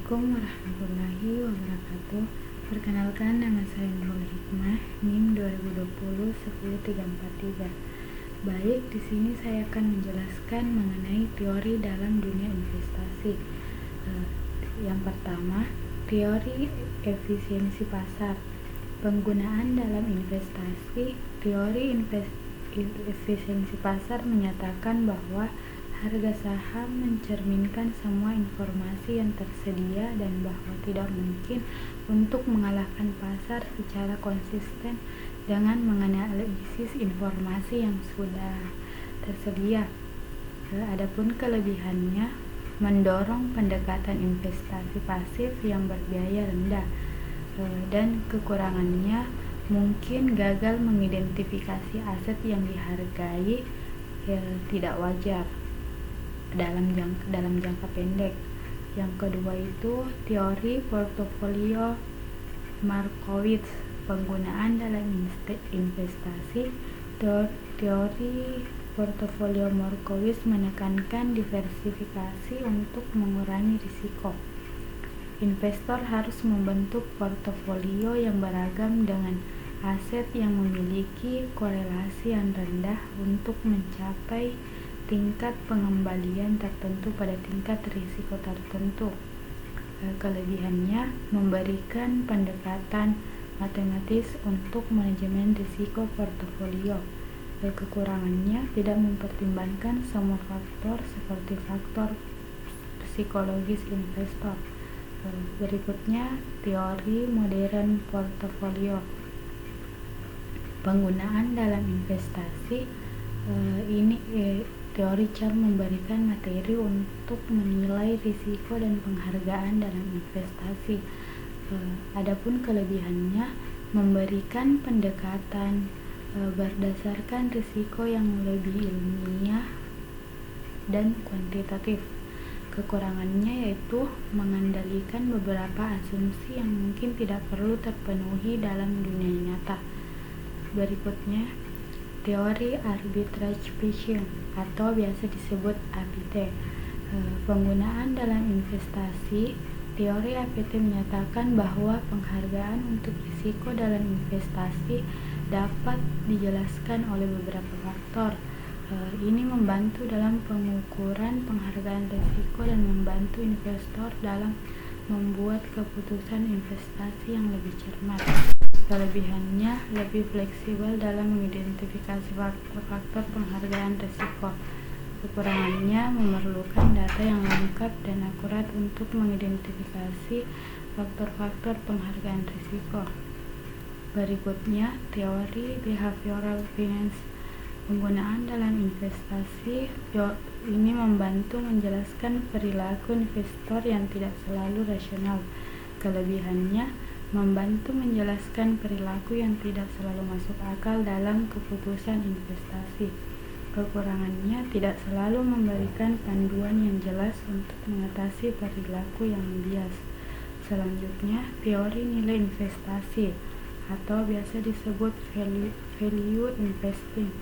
Assalamualaikum warahmatullahi wabarakatuh. Perkenalkan, nama saya Nurul Hikmah, NIM 2020 10343. Baik, di sini saya akan menjelaskan mengenai teori dalam dunia investasi. Yang pertama, teori efisiensi pasar. Penggunaan dalam investasi. Teori efisiensi pasar menyatakan bahwa harga saham mencerminkan semua informasi yang tersedia dan bahwa tidak mungkin untuk mengalahkan pasar secara konsisten dengan menganalisis informasi yang sudah tersedia. Adapun kelebihannya, mendorong pendekatan investasi pasif yang berbiaya rendah, dan kekurangannya mungkin gagal mengidentifikasi aset yang dihargai tidak wajar dalam jangka pendek. Yang kedua itu teori portofolio Markowitz. Penggunaan dalam investasi. Teori portofolio Markowitz menekankan diversifikasi untuk mengurangi risiko. Investor harus membentuk portofolio yang beragam dengan aset yang memiliki korelasi yang rendah untuk mencapai tingkat pengembalian tertentu pada tingkat risiko tertentu. Kelebihannya, memberikan pendekatan matematis untuk manajemen risiko portofolio. Kekurangannya, tidak mempertimbangkan semua faktor seperti faktor psikologis investor. Berikutnya, teori modern portofolio. Penggunaan dalam investasi. Teori CHART memberikan materi untuk menilai risiko dan penghargaan dalam investasi. Adapun kelebihannya, memberikan pendekatan berdasarkan risiko yang lebih ilmiah dan kuantitatif. Kekurangannya yaitu mengendalikan beberapa asumsi yang mungkin tidak perlu terpenuhi dalam dunia nyata. Berikutnya, teori arbitrage fishing atau biasa disebut APT. Penggunaan dalam investasi. Teori APT menyatakan bahwa penghargaan untuk risiko dalam investasi dapat dijelaskan oleh beberapa faktor. Ini membantu dalam pengukuran penghargaan risiko dan membantu investor dalam membuat keputusan investasi yang lebih cermat. Kelebihannya, lebih fleksibel dalam mengidentifikasi faktor-faktor penghargaan risiko. Kekurangannya, memerlukan data yang lengkap dan akurat untuk mengidentifikasi faktor-faktor penghargaan risiko. Berikutnya, teori behavioral finance. Penggunaan dalam investasi ini membantu menjelaskan perilaku investor yang tidak selalu rasional. Kelebihannya, membantu menjelaskan perilaku yang tidak selalu masuk akal dalam keputusan investasi. Kekurangannya, tidak selalu memberikan panduan yang jelas untuk mengatasi perilaku yang bias. Selanjutnya, teori nilai investasi atau biasa disebut value investing.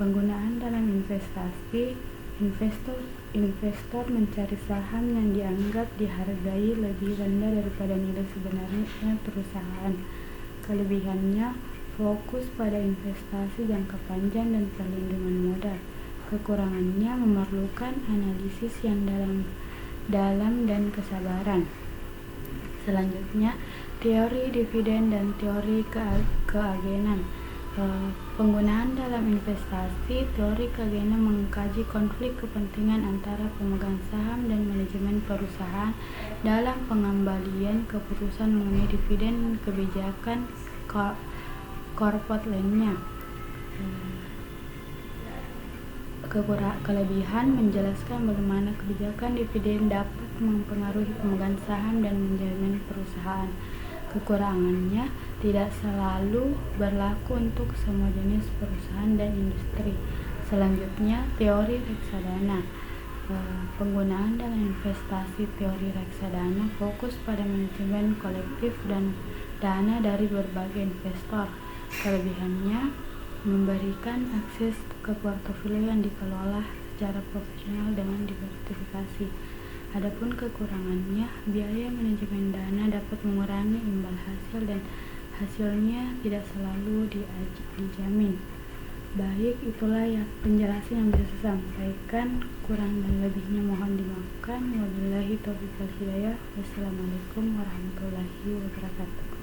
Penggunaan dalam investasi. Investor mencari saham yang dianggap dihargai lebih rendah daripada nilai sebenarnya perusahaan. Kelebihannya, fokus pada investasi jangka panjang dan perlindungan modal. Kekurangannya, memerlukan analisis yang dalam dan kesabaran. Selanjutnya, teori dividen dan teori keagenan. Penggunaan dalam investasi. Teori keagenan mengkaji konflik kepentingan antara pemegang saham dan manajemen perusahaan dalam pengembalian keputusan mengenai dividen dan kebijakan korporat lainnya. Kelebihan, menjelaskan bagaimana kebijakan dividen dapat mempengaruhi pemegang saham dan manajemen perusahaan. Kekurangannya, tidak selalu berlaku untuk semua jenis perusahaan dan industri. Selanjutnya, teori reksadana. Penggunaan dalam investasi. Teori reksadana fokus pada manajemen kolektif dan dana dari berbagai investor. Kelebihannya, memberikan akses ke portofolio yang dikelola secara profesional dengan diversifikasi. Adapun kekurangannya, biaya manajemen dana dapat mengurangi imbal hasil dan hasilnya tidak selalu dijamin. Baik, itulah ya penjelasan yang bisa saya sampaikan. Kurang dan lebihnya mohon dimaafkan. Wabillahi taufiq wal hidayah. Wassalamualaikum warahmatullahi wabarakatuh.